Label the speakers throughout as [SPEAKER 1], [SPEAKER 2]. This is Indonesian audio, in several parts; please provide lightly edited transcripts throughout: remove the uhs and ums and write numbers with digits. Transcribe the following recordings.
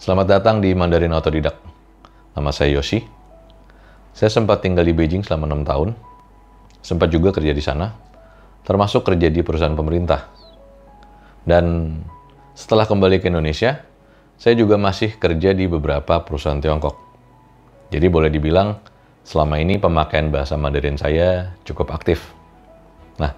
[SPEAKER 1] Selamat datang di Mandarin Autodidak. Nama saya Yoshi. Saya sempat tinggal di Beijing selama 6 tahun. Sempat juga kerja di sana, termasuk kerja di perusahaan pemerintah. Dan setelah kembali ke Indonesia, saya juga masih kerja di beberapa perusahaan Tiongkok. Jadi boleh dibilang, selama ini pemakaian bahasa Mandarin saya cukup aktif. Nah,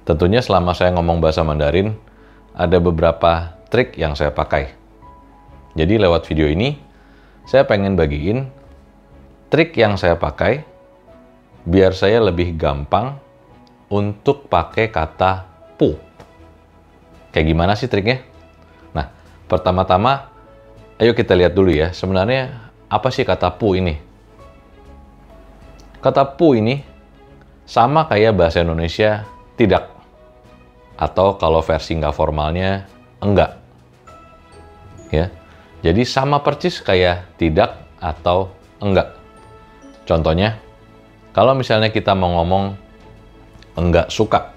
[SPEAKER 1] tentunya selama saya ngomong bahasa Mandarin, ada beberapa trik yang saya pakai. Jadi lewat video ini, saya pengen bagiin trik yang saya pakai biar saya lebih gampang untuk pakai kata pu. Kayak gimana sih triknya? Nah, pertama-tama, ayo kita lihat dulu ya, sebenarnya apa sih kata pu ini? Kata pu ini sama kayak bahasa Indonesia tidak. Atau kalau versi nggak formalnya, enggak. Ya. Jadi sama persis kayak tidak atau enggak. Contohnya, kalau misalnya kita mau ngomong enggak suka.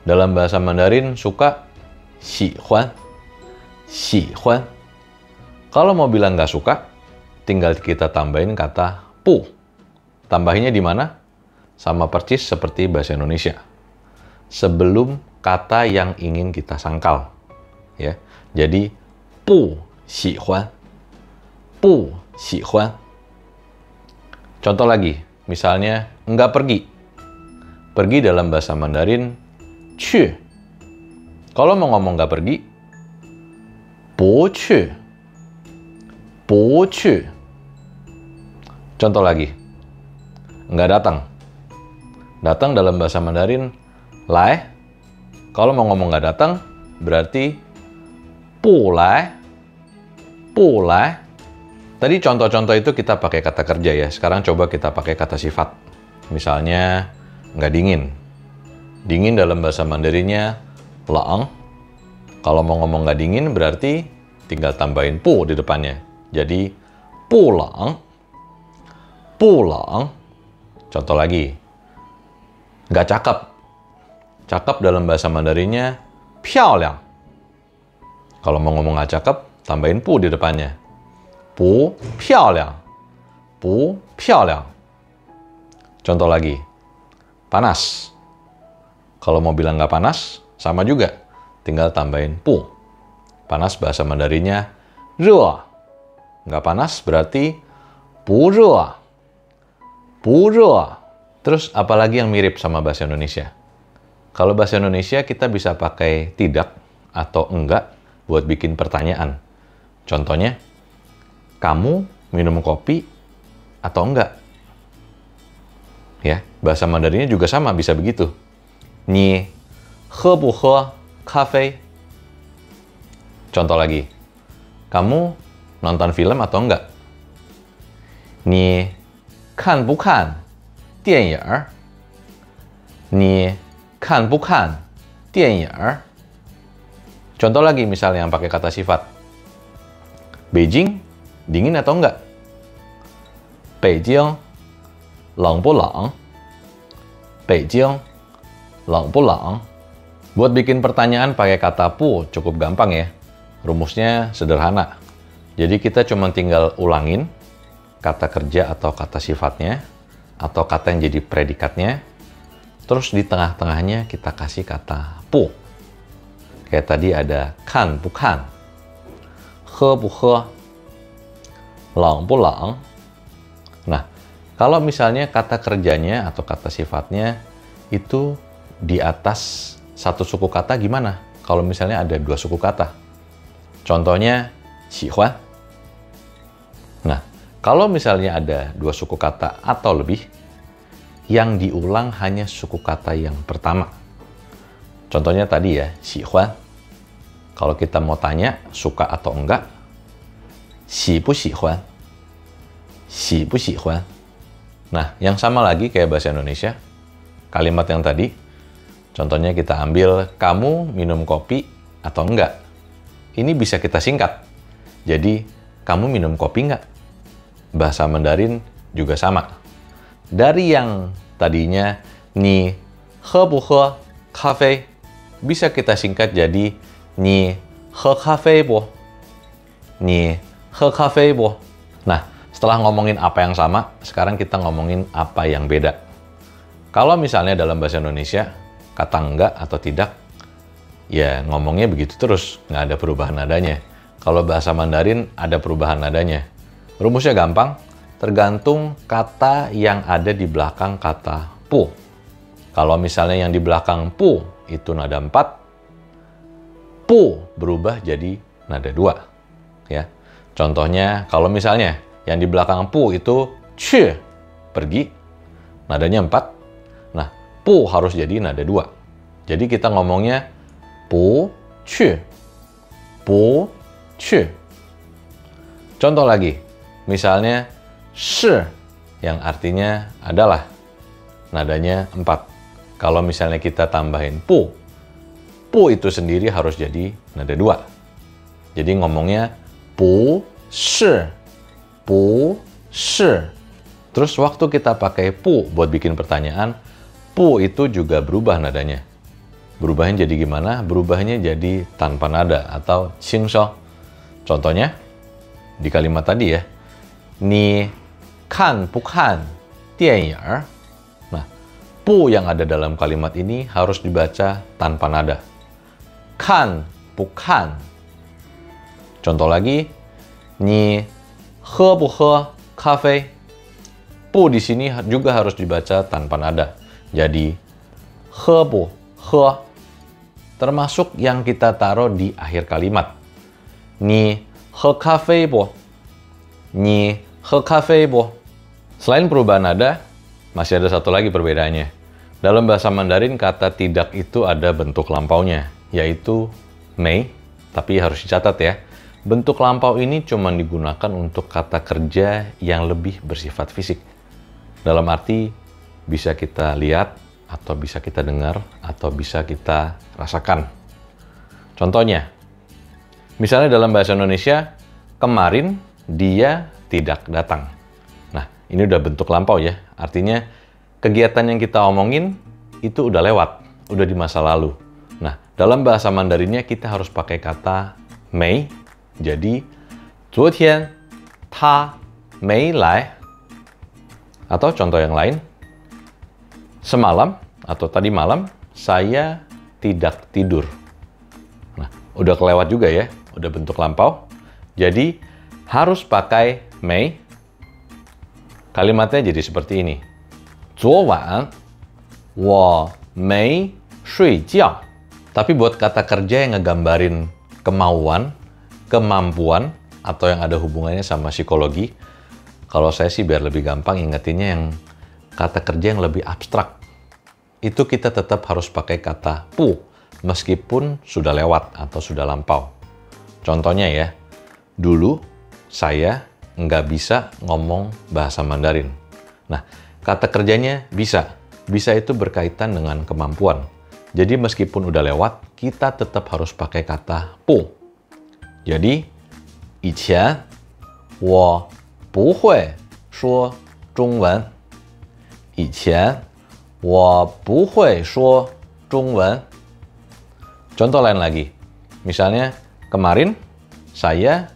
[SPEAKER 1] Dalam bahasa Mandarin, suka, xi huan. Xi huan. Kalau mau bilang enggak suka, tinggal kita tambahin kata pu. Tambahinnya di mana? Sama persis seperti bahasa Indonesia. Sebelum kata yang ingin kita sangkal. Ya. Jadi, pu. 喜欢 不喜欢 Contoh lagi, misalnya enggak pergi. Pergi dalam bahasa Mandarin 去. Kalau mau ngomong enggak pergi, 不去 不去 Contoh lagi, enggak datang. Datang dalam bahasa Mandarin 来. Kalau mau ngomong enggak datang, berarti 不来 Pulai. Tadi contoh-contoh itu kita pakai kata kerja ya. Sekarang coba kita pakai kata sifat. Misalnya, nggak dingin. Dingin dalam bahasa Mandarinnya, laang. Kalau mau ngomong nggak dingin, berarti tinggal tambahin pu di depannya. Jadi, pulang. Pulang. Contoh lagi. Nggak cakep. Cakep dalam bahasa Mandarinnya, piaoliang. Kalau mau ngomong nggak cakep, tambahin pu di depannya. Pu piaoliang. Pu piaoliang. Contoh lagi. Panas. Kalau mau bilang nggak panas, sama juga. Tinggal tambahin pu. Panas bahasa Mandarinnya re. Nggak panas berarti pu re. Pu re. Terus apalagi yang mirip sama bahasa Indonesia? Kalau bahasa Indonesia kita bisa pakai tidak atau enggak buat bikin pertanyaan. Contohnya, kamu minum kopi atau enggak? Ya, bahasa Mandarinnya juga sama, bisa begitu. Ni he bu he kafe? Contoh lagi, kamu nonton film atau enggak? Ni kan bu kan dianyar? Ni kan bu kan dianyar? Contoh lagi misalnya yang pakai kata sifat. Beijing, dingin atau enggak? Beijing, lang bu lang? Beijing, lang bu lang? Buat bikin pertanyaan pakai kata pu cukup gampang ya. Rumusnya sederhana. Jadi kita cuma tinggal ulangin kata kerja atau kata sifatnya, atau kata yang jadi predikatnya. Terus di tengah-tengahnya kita kasih kata pu. Kayak tadi ada kan, bukan. He bu he, lang bu lang. Nah, kalau misalnya kata kerjanya atau kata sifatnya itu di atas satu suku kata gimana? Kalau misalnya ada dua suku kata. Contohnya, xi huan. Nah, kalau misalnya ada dua suku kata atau lebih, yang diulang hanya suku kata yang pertama. Contohnya tadi ya, xi huan. Kalau kita mau tanya suka atau enggak, xi bu xi huan? Xi bu xi huan? Nah, yang sama lagi kayak bahasa Indonesia. Kalimat yang tadi, contohnya kita ambil kamu minum kopi atau enggak. Ini bisa kita singkat. Jadi, kamu minum kopi enggak? Bahasa Mandarin juga sama. Dari yang tadinya ni he bu he kafe, bisa kita singkat jadi 你喝咖啡不?你喝咖啡不? Nah, setelah ngomongin apa yang sama, sekarang kita ngomongin apa yang beda. Kalau misalnya dalam bahasa Indonesia, kata enggak atau tidak, ya ngomongnya begitu terus, nggak ada perubahan nadanya. Kalau bahasa Mandarin, ada perubahan nadanya. Rumusnya gampang, tergantung kata yang ada di belakang kata pu. Kalau misalnya yang di belakang pu itu nada 4, pu berubah jadi nada 2. Ya. Contohnya, kalau misalnya yang di belakang pu itu ci, pergi, nadanya 4. Nah, pu harus jadi nada 2. Jadi kita ngomongnya pu ci, pu ci. Contoh lagi, misalnya shi yang artinya adalah, nadanya 4. Kalau misalnya kita tambahin pu itu sendiri harus jadi nada 2. Jadi ngomongnya pu shi, pu shi. Terus waktu kita pakai pu buat bikin pertanyaan, pu itu juga berubah nadanya. Berubahnya jadi gimana? Berubahnya jadi tanpa nada atau qingshou. Contohnya di kalimat tadi ya. Ni kan bu kan dianying? Nah, pu yang ada dalam kalimat ini harus dibaca tanpa nada. Kan bu kan. Contoh lagi, ni he bu he kafe? Pu di sini juga harus dibaca tanpa nada. Jadi he bu he. Termasuk yang kita taruh di akhir kalimat. Ni he kafe bu? Ni he kafe bu? Selain perubahan nada, masih ada satu lagi perbedaannya. Dalam bahasa Mandarin, kata tidak itu ada bentuk lampaunya, yaitu mei, tapi harus dicatat ya. Bentuk lampau ini cuma digunakan untuk kata kerja yang lebih bersifat fisik. Dalam arti, bisa kita lihat, atau bisa kita dengar, atau bisa kita rasakan. Contohnya, misalnya dalam bahasa Indonesia, kemarin dia tidak datang. Nah, ini udah bentuk lampau ya. Artinya, kegiatan yang kita omongin itu udah lewat, udah di masa lalu. Nah, dalam bahasa Mandarinnya kita harus pakai kata mei. Jadi, 昨天他没来. Atau contoh yang lain, semalam atau tadi malam saya tidak tidur. Nah, udah kelewat juga ya, udah bentuk lampau. Jadi, harus pakai mei. Kalimatnya jadi seperti ini. 昨晚我没睡觉. Tapi buat kata kerja yang ngegambarin kemauan, kemampuan, atau yang ada hubungannya sama psikologi, kalau saya sih biar lebih gampang ingetinnya yang kata kerja yang lebih abstrak. Itu kita tetap harus pakai kata pu, meskipun sudah lewat atau sudah lampau. Contohnya ya, dulu saya nggak bisa ngomong bahasa Mandarin. Nah, kata kerjanya bisa. Bisa itu berkaitan dengan kemampuan. Jadi meskipun udah lewat, kita tetap harus pakai kata pu. Jadi, 以前我不会说中文。以前我不会说中文。Contoh lain lagi. Misalnya, kemarin saya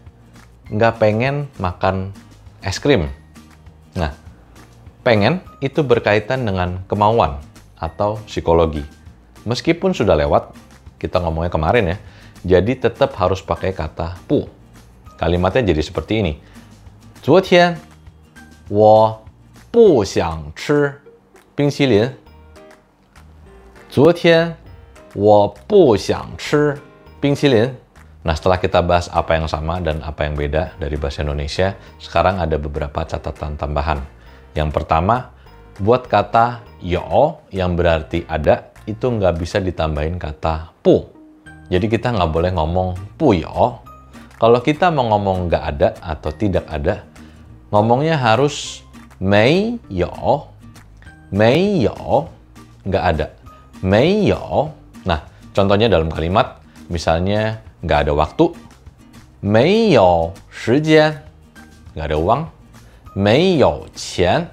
[SPEAKER 1] nggak pengen makan es krim. Nah, pengen itu berkaitan dengan kemauan atau psikologi. Meskipun sudah lewat, kita ngomongnya kemarin ya, jadi tetap harus pakai kata pu. Kalimatnya jadi seperti ini. 昨天我不想吃冰淇淋。昨天我不想吃冰淇淋。Nah, setelah kita bahas apa yang sama dan apa yang beda dari bahasa Indonesia, sekarang ada beberapa catatan tambahan. Yang pertama, buat kata yo yang berarti ada, itu nggak bisa ditambahin kata pu. Jadi kita nggak boleh ngomong pu yo. Kalau kita mau ngomong nggak ada atau tidak ada, ngomongnya harus mei yo, nggak ada, mei yo. Nah, contohnya dalam kalimat, misalnya nggak ada waktu, mei you shijian, nggak ada uang, mei you qian.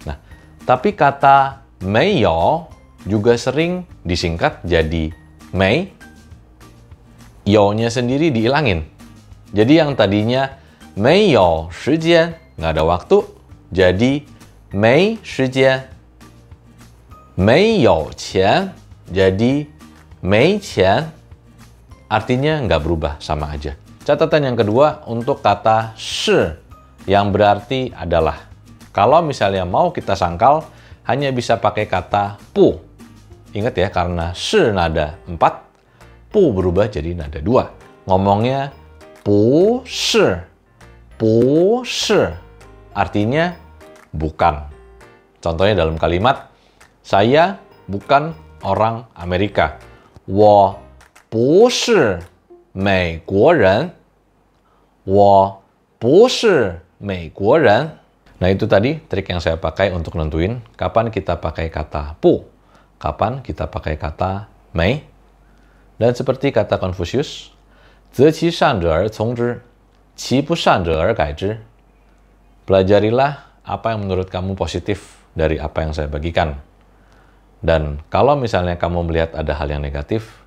[SPEAKER 1] Nah, tapi kata mei you juga sering disingkat jadi mei, yo-nya sendiri dihilangin. Jadi yang tadinya 没有时间, nggak ada waktu, jadi 没时间. 没有钱, jadi 没钱. Artinya nggak berubah, sama aja. Catatan yang kedua untuk kata 是, yang berarti adalah. Kalau misalnya mau kita sangkal, hanya bisa pakai kata 不. Ingat ya, karena 是 nada 4, 不 berubah jadi nada 2. Ngomongnya 不是, 不是. Artinya bukan. Contohnya dalam kalimat, saya bukan orang Amerika. 我不是美国人. 我不是美国人. Nah, itu tadi trik yang saya pakai untuk nentuin kapan kita pakai kata 不, kapan kita pakai kata 美. Dan seperti kata Confucius, 择其善者而从之, 其不善者而改之. Pelajarilah apa yang menurut kamu positif dari apa yang saya bagikan. Dan kalau misalnya kamu melihat ada hal yang negatif,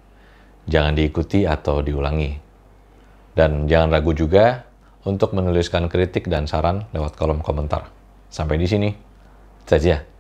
[SPEAKER 1] jangan diikuti atau diulangi. Dan jangan ragu juga untuk menuliskan kritik dan saran lewat kolom komentar. Sampai di sini. 再见.